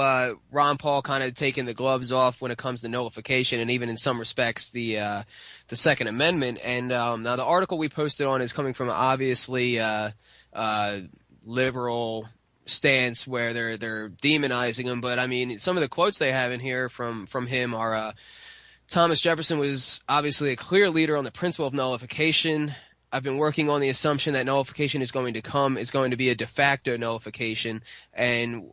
Ron Paul kind of taking the gloves off when it comes to nullification, and even in some respects the Second Amendment. And now the article we posted on is coming from obviously liberal stance where they're demonizing him. But I mean, some of the quotes they have in here from him are Thomas Jefferson was obviously a clear leader on the principle of nullification. I've been working on the assumption that nullification is going to be a de facto nullification. And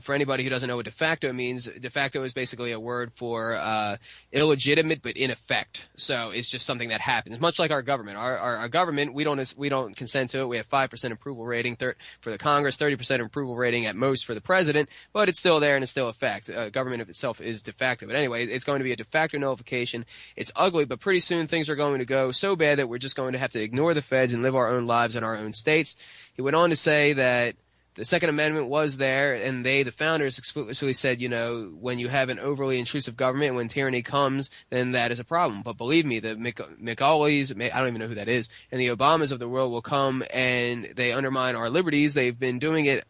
for anybody who doesn't know what de facto means, de facto is basically a word for illegitimate but in effect. So it's just something that happens, much like our government. Our government, we don't consent to it. We have 5% approval rating for the Congress, 30% approval rating at most for the president, but it's still there and it's still effect. Government of itself is de facto. But anyway, it's going to be a de facto nullification. It's ugly, but pretty soon things are going to go so bad that we're just going to have to ignore the feds and live our own lives in our own states. He went on to say that the Second Amendment was there, and the founders, explicitly said, when you have an overly intrusive government, when tyranny comes, then that is a problem. But believe me, the McAuleys, I don't even know who that is, and the Obamas of the world will come and they undermine our liberties. They've been doing it,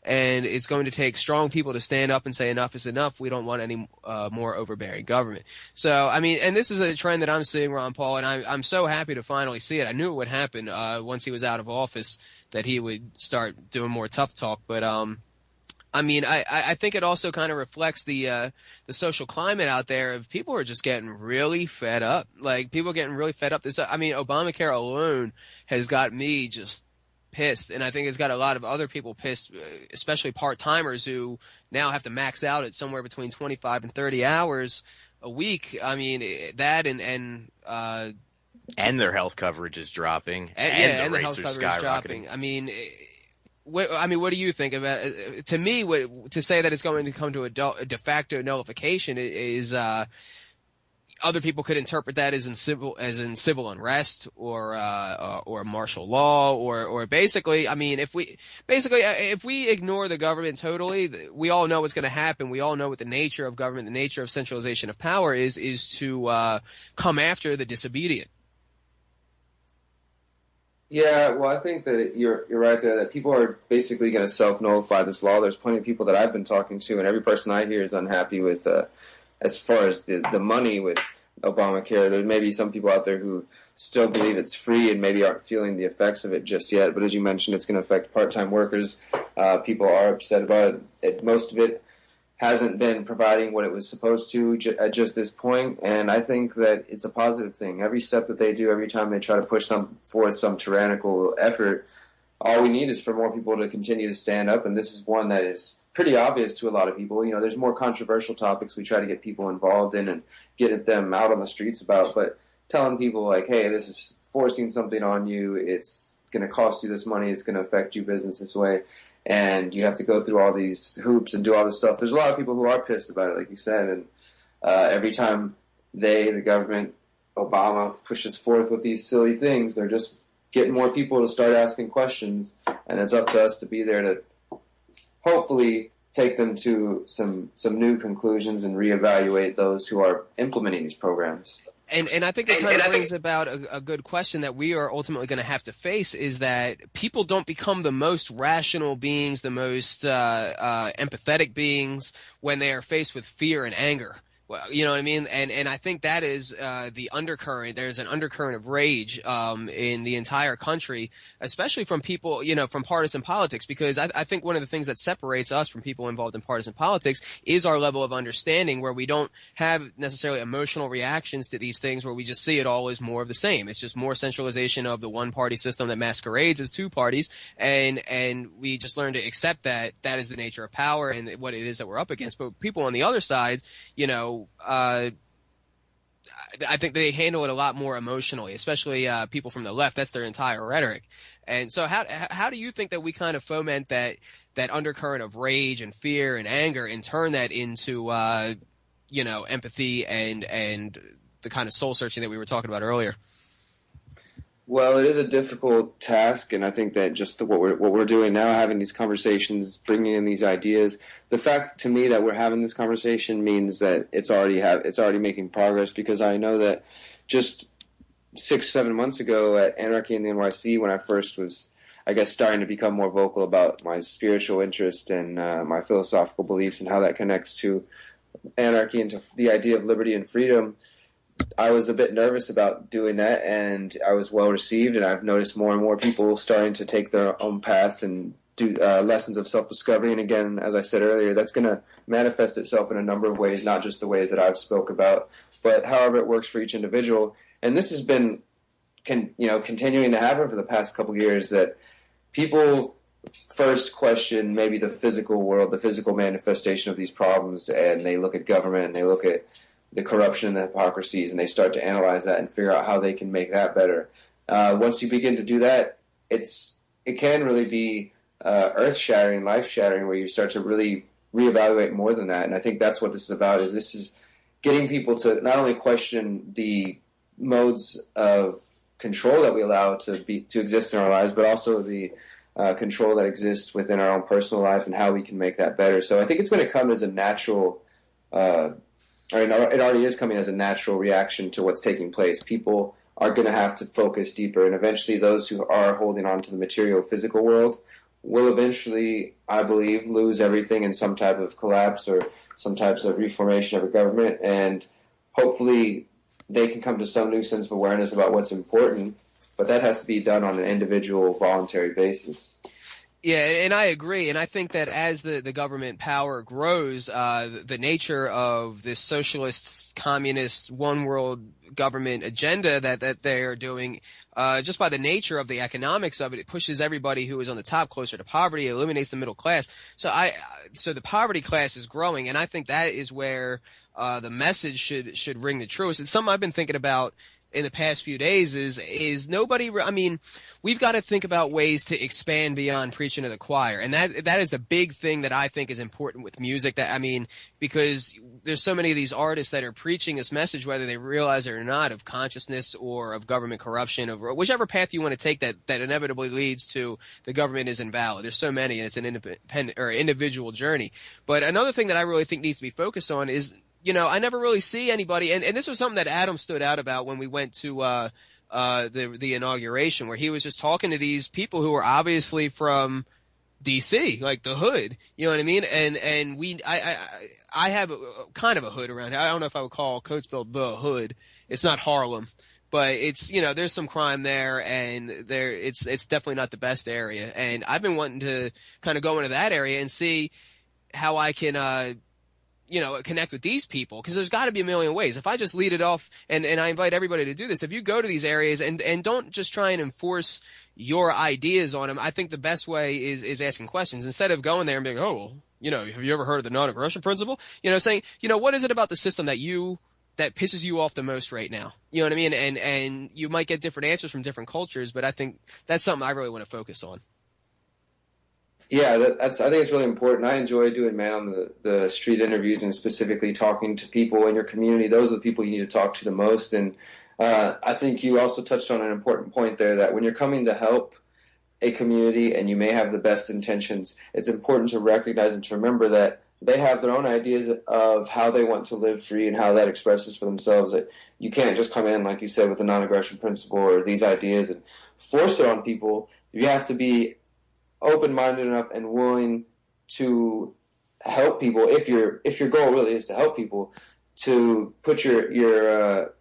and it's going to take strong people to stand up and say enough is enough. We don't want any more overbearing government. So, I mean, and this is a trend that I'm seeing, Ron Paul, and I'm so happy to finally see it. I knew it would happen once he was out of office, that he would start doing more tough talk. But I mean, I think it also kind of reflects the social climate out there of people are just getting really fed up. Like, people are getting really fed up. Obamacare alone has got me just pissed, and I think it's got a lot of other people pissed, especially part-timers who now have to max out at somewhere between 25 and 30 hours a week. I mean, that and their health coverage is dropping, and the health coverage is dropping. I mean, what do you think about it? To me, to say that it's going to come to a de facto nullification is other people could interpret that as in civil unrest or martial law or basically, I mean, if we ignore the government totally, we all know what's going to happen. We all know what the nature of government, the nature of centralization of power is to come after the disobedient. Yeah, well, I think that you're right there, that people are basically going to self-nullify this law. There's plenty of people that I've been talking to, and every person I hear is unhappy with, as far as the money with Obamacare. There may be some people out there who still believe it's free and maybe aren't feeling the effects of it just yet. But as you mentioned, it's going to affect part-time workers. People are upset about it. Most of it hasn't been providing what it was supposed to at just this point, and I think that it's a positive thing. Every step that they do, every time they try to push forth some tyrannical effort, all we need is for more people to continue to stand up, and this is one that is pretty obvious to a lot of people. There's more controversial topics we try to get people involved in and get them out on the streets about, but telling people like, hey, this is forcing something on you, it's going to cost you this money, it's going to affect your business this way, and you have to go through all these hoops and do all this stuff. There's a lot of people who are pissed about it, like you said, and every time the government, Obama, pushes forth with these silly things, they're just getting more people to start asking questions, and it's up to us to be there to hopefully take them to some new conclusions and reevaluate those who are implementing these programs. And I think it kind of brings about a good question that we are ultimately going to have to face, is that people don't become the most rational beings, the most empathetic beings when they are faced with fear and anger. Well, you know what I mean? And I think that is the undercurrent. There's an undercurrent of rage in the entire country, especially from people, from partisan politics, because I think one of the things that separates us from people involved in partisan politics is our level of understanding, where we don't have necessarily emotional reactions to these things, where we just see it all as more of the same. It's just more centralization of the one-party system that masquerades as two parties, and we just learn to accept that is the nature of power and what it is that we're up against. But people on the other side, I think they handle it a lot more emotionally, especially people from the left. That's their entire rhetoric. And so how do you think that we kind of foment that undercurrent of rage and fear and anger and turn that into empathy and the kind of soul searching that we were talking about earlier? Well, it is a difficult task, and I think that just what we're doing now, having these conversations, bringing in these ideas, the fact to me that we're having this conversation means that it's already making progress, because I know that just 6-7 months ago at Anarchy in the NYC, when I first was, I guess, starting to become more vocal about my spiritual interest and my philosophical beliefs and how that connects to anarchy and to the idea of liberty and freedom, I was a bit nervous about doing that, and I was well received, and I've noticed more and more people starting to take their own paths and do lessons of self-discovery. And again, as I said earlier, that's going to manifest itself in a number of ways, not just the ways that I've spoke about, but however it works for each individual. And this has been continuing to happen for the past couple of years, that people first question maybe the physical world, the physical manifestation of these problems, and they look at government and they look at the corruption and the hypocrisies, and they start to analyze that and figure out how they can make that better. Once you begin to do that, it can really be earth-shattering, life-shattering, where you start to really reevaluate more than that. And I think that's what this is about, is this is getting people to not only question the modes of control that we allow to exist in our lives, but also the control that exists within our own personal life and how we can make that better. So I think it's going to come as a natural it already is coming as a natural reaction to what's taking place. People are going to have to focus deeper, and eventually those who are holding on to the material physical world will eventually, I believe, lose everything in some type of collapse or some types of reformation of a government, and hopefully they can come to some new sense of awareness about what's important, but that has to be done on an individual, voluntary basis. Yeah, and I agree, and I think that as the government power grows, the nature of this socialist, communist, one-world government agenda that they are doing, just by the nature of the economics of it, it pushes everybody who is on the top closer to poverty, it eliminates the middle class. So the poverty class is growing, and I think that is where the message should ring the truest. It's something I've been thinking about in the past few days is nobody, I mean, we've got to think about ways to expand beyond preaching to the choir. And that is the big thing that I think is important with music, because there's so many of these artists that are preaching this message, whether they realize it or not, of consciousness or of government corruption, of whichever path you want to take that inevitably leads to the government is invalid. There's so many, and it's an independent or individual journey. But another thing that I really think needs to be focused on is, I never really see anybody, and this was something that Adam stood out about when we went to the inauguration, where he was just talking to these people who were obviously from DC, like the hood, you know what I mean? And I have kind of a hood around here. I don't know if I would call Coatesville the hood. It's not Harlem, but it's, there's some crime there, and it's definitely not the best area. And I've been wanting to kind of go into that area and see how I can connect with these people, because there's got to be a million ways. If I just lead it off, and I invite everybody to do this, if you go to these areas and don't just try and enforce your ideas on them, I think the best way is asking questions instead of going there and being, oh, well, have you ever heard of the non-aggression principle? Saying, what is it about the system that pisses you off the most right now? You know what I mean? And you might get different answers from different cultures, but I think that's something I really want to focus on. Yeah, I think it's really important. I enjoy doing man on the street interviews and specifically talking to people in your community. Those are the people you need to talk to the most. And I think you also touched on an important point there, that when you're coming to help a community and you may have the best intentions, it's important to recognize and to remember that they have their own ideas of how they want to live free and how that expresses for themselves. That you can't just come in, like you said, with the non-aggression principle or these ideas and force it on people. You have to be open-minded enough and willing to help people, if your goal really is to help people, to put your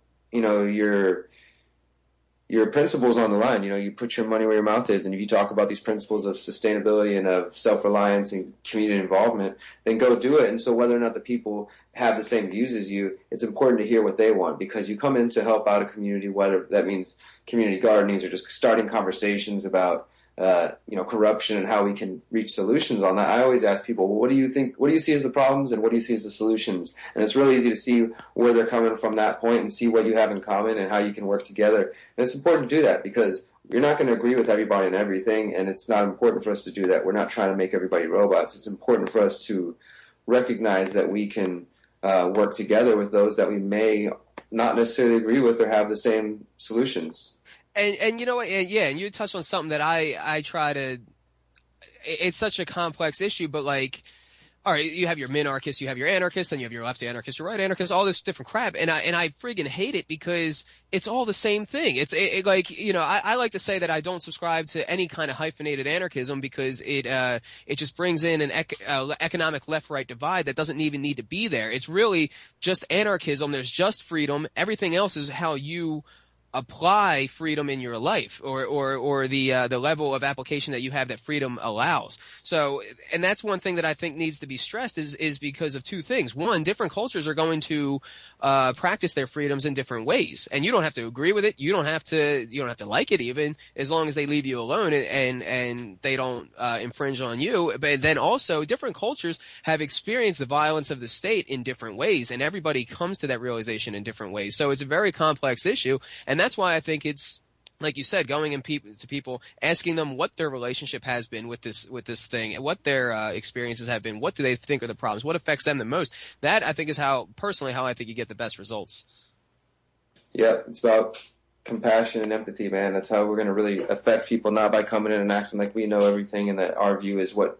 principles on the line. You put your money where your mouth is, and if you talk about these principles of sustainability and of self-reliance and community involvement, then go do it. And so whether or not the people have the same views as you, it's important to hear what they want, because you come in to help out a community, whether that means community gardenings or just starting conversations about corruption and how we can reach solutions on that. I always ask people, well, what do you think? What do you see as the problems, and what do you see as the solutions? And it's really easy to see where they're coming from that point and see what you have in common and how you can work together. And it's important to do that, because you're not going to agree with everybody on everything, and it's not important for us to do that. We're not trying to make everybody robots. It's important for us to recognize that we can work together with those that we may not necessarily agree with or have the same solutions. And you know what? Yeah, and you touched on something that I try to. It's such a complex issue, but like, all right, you have your minarchists, you have your anarchists, then you have your left anarchists, your right anarchists, all this different crap, and I friggin' hate it because it's all the same thing. It's like, I like to say that I don't subscribe to any kind of hyphenated anarchism because it just brings in an economic left-right divide that doesn't even need to be there. It's really just anarchism. There's just freedom. Everything else is how you apply freedom in your life, or the level of application that you have that freedom allows. So, and that's one thing that I think needs to be stressed is because of two things. One, different cultures are going to practice their freedoms in different ways, and you don't have to agree with it. You don't have to like it, even, as long as they leave you alone and they don't infringe on you. But then also, different cultures have experienced the violence of the state in different ways, and everybody comes to that realization in different ways. So it's a very complex issue, and that's why I think it's, like you said, going to people, asking them what their relationship has been with this thing, and what their experiences have been. What do they think are the problems? What affects them the most? That, I think, is how I think you get the best results. Yeah, it's about compassion and empathy, man. That's how we're going to really affect people, not by coming in and acting like we know everything and that our view is what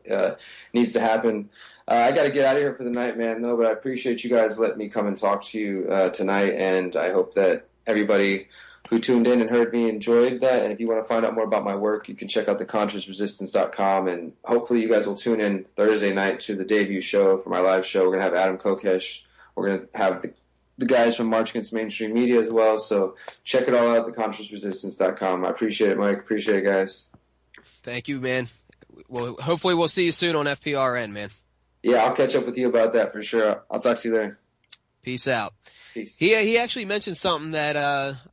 needs to happen. I got to get out of here for the night, man. No, but I appreciate you guys letting me come and talk to you tonight, and I hope that everybody who tuned in and heard me enjoyed that. And if you want to find out more about my work, you can check out theconsciousresistance.com, and hopefully you guys will tune in Thursday night to the debut show for my live show. We're going to have Adam Kokesh. We're going to have the guys from March Against Mainstream Media as well. So check it all out, theconsciousresistance.com. I appreciate it, Mike. Appreciate it, guys. Thank you, man. Well, hopefully we'll see you soon on FPRN, man. Yeah, I'll catch up with you about that for sure. I'll talk to you there. Peace out. Peace. He actually mentioned something that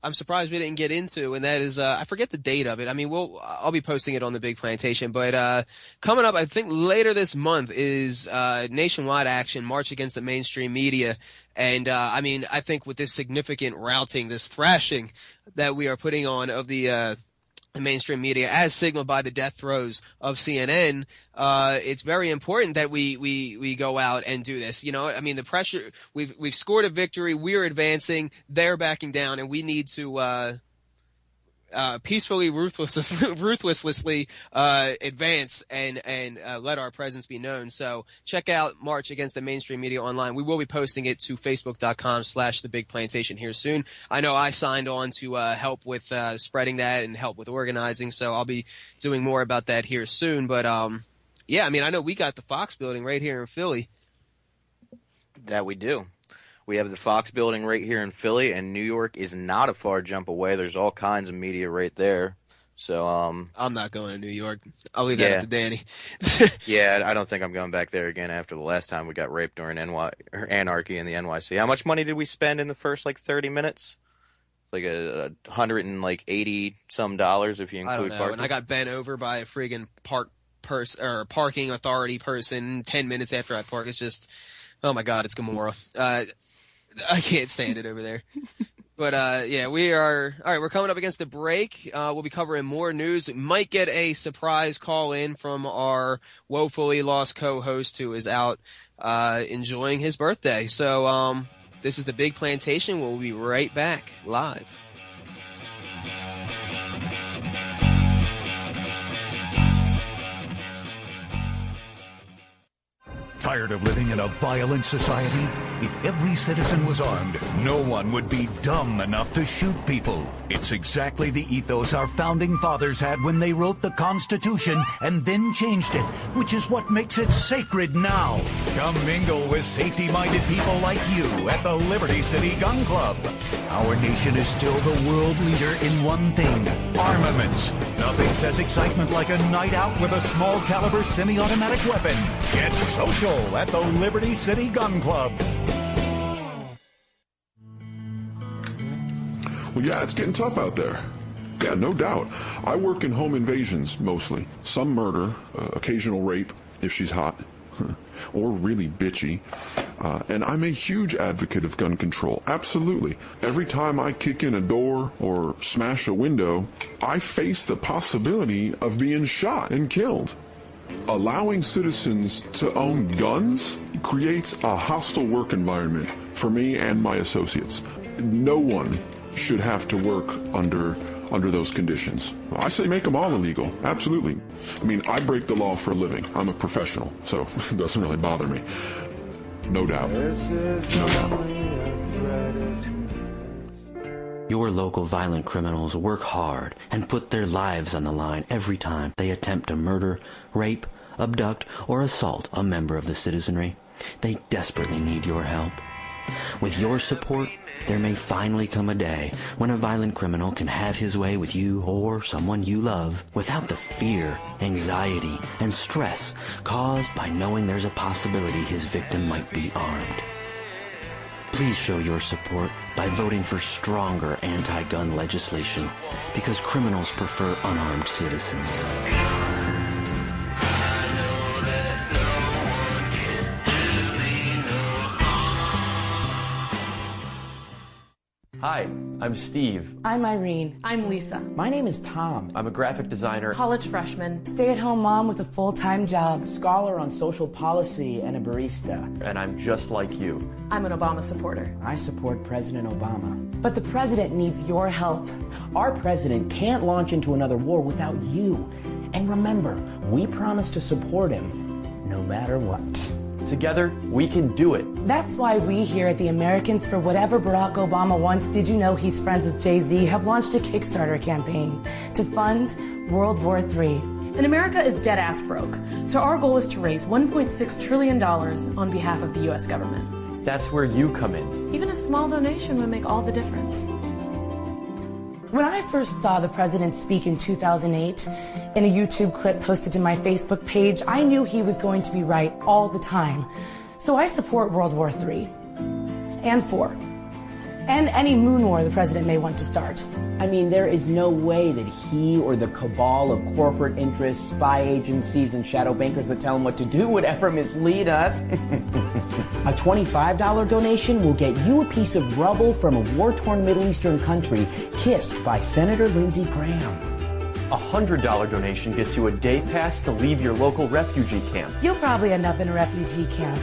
I'm surprised we didn't get into, and that is I forget the date of it. I mean, I'll be posting it on the Big Plantation, but coming up, I think later this month is nationwide action, March Against the Mainstream Media, and I mean, I think with this significant routing, this thrashing that we are putting on of the mainstream media, as signaled by the death throes of CNN, it's very important that we go out and do this. I mean, the pressure, we've scored a victory, we're advancing, they're backing down, and we need to peacefully, ruthlessly advance and let our presence be known. So check out March Against the Mainstream Media online. We will be posting it to facebook.com/thebigplantation here soon. I know I signed on to help with spreading that and help with organizing, so I'll be doing more about that here soon. But yeah, I mean, I know we got the Fox building right here in Philly. That we do. We have the Fox building right here in Philly, and New York is not a far jump away. There's all kinds of media right there. So I'm not going to New York. I'll leave that up to Danny. Yeah, I don't think I'm going back there again after the last time we got raped during anarchy in the NYC. How much money did we spend in the first 30 minutes? It's like $180 some if you include I don't know. parking. And I got bent over by a friggin' parking authority person 10 minutes after I parked. It's just, oh my God, it's Gomorrah. I can't stand it over there. But, yeah, we are – all right, we're coming up against the break. We'll be covering more news. We might get a surprise call in from our woefully lost co-host who is out enjoying his birthday. So this is the Big Plantation. We'll be right back live. Tired of living in a violent society? If every citizen was armed, no one would be dumb enough to shoot people. It's exactly the ethos our founding fathers had when they wrote the Constitution and then changed it, which is what makes it sacred now. Come mingle with safety-minded people like you at the Liberty City Gun Club. Our nation is still the world leader in one thing: armaments. Nothing says excitement like a night out with a small caliber semi-automatic weapon. Get social at the Liberty City Gun Club. Well, yeah, it's getting tough out there. Yeah, no doubt. I work in home invasions, mostly. Some murder, occasional rape, if she's hot, or really bitchy. And I'm a huge advocate of gun control, absolutely. Every time I kick in a door or smash a window, I face the possibility of being shot and killed. Allowing citizens to own guns creates a hostile work environment for me and my associates. No one should have to work under those conditions. I say make them all illegal, absolutely. I mean, I break the law for a living. I'm a professional, so it doesn't really bother me. No doubt. No doubt. Your local violent criminals work hard and put their lives on the line every time they attempt to murder, rape, abduct, or assault a member of the citizenry. They desperately need your help. With your support, there may finally come a day when a violent criminal can have his way with you or someone you love without the fear, anxiety, and stress caused by knowing there's a possibility his victim might be armed. Please show your support by voting for stronger anti-gun legislation, because criminals prefer unarmed citizens. Hi, I'm Steve. I'm Irene. I'm Lisa. My name is Tom. I'm a graphic designer, College freshman. Stay-at-home mom with a full-time job. scholar on social policy, and a barista. And I'm just like you. I'm an Obama supporter. I support President Obama. But the president needs your help. Our president can't launch into another war without you. And remember, we promise to support him no matter what. Together, we can do it. That's why we here at the Americans for Whatever Barack Obama Wants, Did You Know He's Friends with Jay-Z, have launched a Kickstarter campaign to fund World War III. And America is dead-ass broke, so our goal is to raise $1.6 trillion on behalf of the U.S. government. That's where you come in. Even a small donation would make all the difference. When I first saw the president speak in 2008, in a YouTube clip posted to my Facebook page, I knew he was going to be right all the time. So I support World War III and IV and any moon war the president may want to start. I mean, there is no way that he or the cabal of corporate interests, spy agencies, and shadow bankers that tell him what to do would ever mislead us. A $25 donation will get you a piece of rubble from a war-torn Middle Eastern country kissed by Senator Lindsey Graham. A $100 donation gets you a day pass to leave your local refugee camp. You'll probably end up in a refugee camp,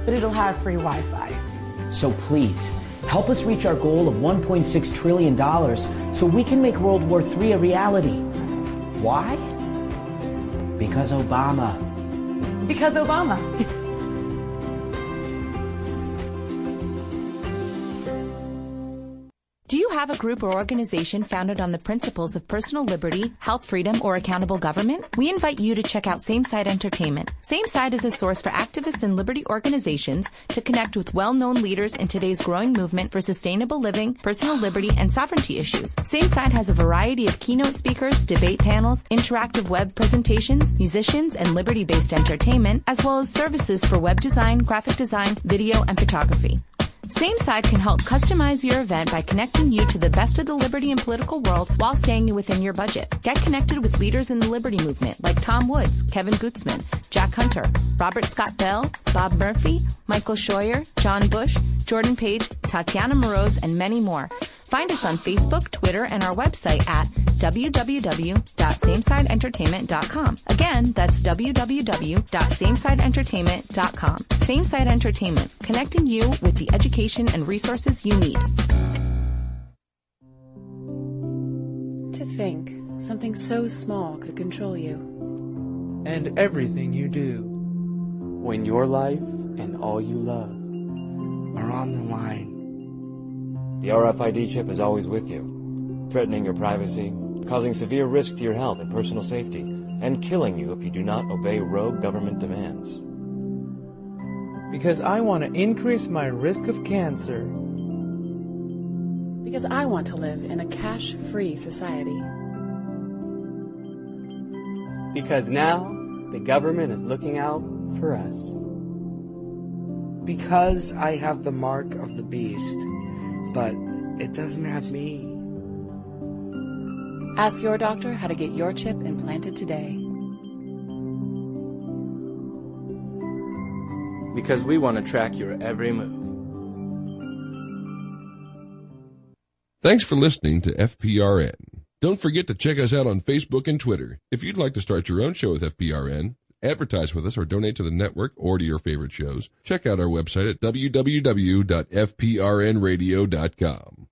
but it'll have free Wi-Fi. So please, help us reach our goal of $1.6 trillion so we can make World War III a reality. Why? Because Obama. Because Obama. Do you have a group or organization founded on the principles of personal liberty, health freedom, or accountable government? We invite you to check out Same Side Entertainment. Same Side is a source for activists and liberty organizations to connect with well-known leaders in today's growing movement for sustainable living, personal liberty, and sovereignty issues. Same Side has a variety of keynote speakers, debate panels, interactive web presentations, musicians, and liberty-based entertainment, as well as services for web design, graphic design, video, and photography. Same Side can help customize your event by connecting you to the best of the liberty and political world while staying within your budget. Get connected with leaders in the liberty movement like Tom Woods, Kevin Gutzman, Jack Hunter, Robert Scott Bell, Bob Murphy, Michael Scheuer, John Bush, Jordan Page, Tatiana Moroz, and many more. Find us on Facebook, Twitter, and our website at www.samesideentertainment.com. Again, that's www.samesideentertainment.com. Same Side Entertainment, connecting you with the education and resources you need. To think something so small could control you. And everything you do. when your life and all you love are on the line. The RFID chip is always with you, threatening your privacy, causing severe risk to your health and personal safety, and killing you if you do not obey rogue government demands. Because I want to increase my risk of cancer. Because I want to live in a cash-free society. Because now the government is looking out for us. Because I have the mark of the beast, but it doesn't have me. Ask your doctor how to get your chip implanted today. Because we want to track your every move. Thanks for listening to FPRN. Don't forget to check us out on Facebook and Twitter. If you'd like to start your own show with FPRN, advertise with us, or donate to the network or to your favorite shows, check out our website at www.fprnradio.com.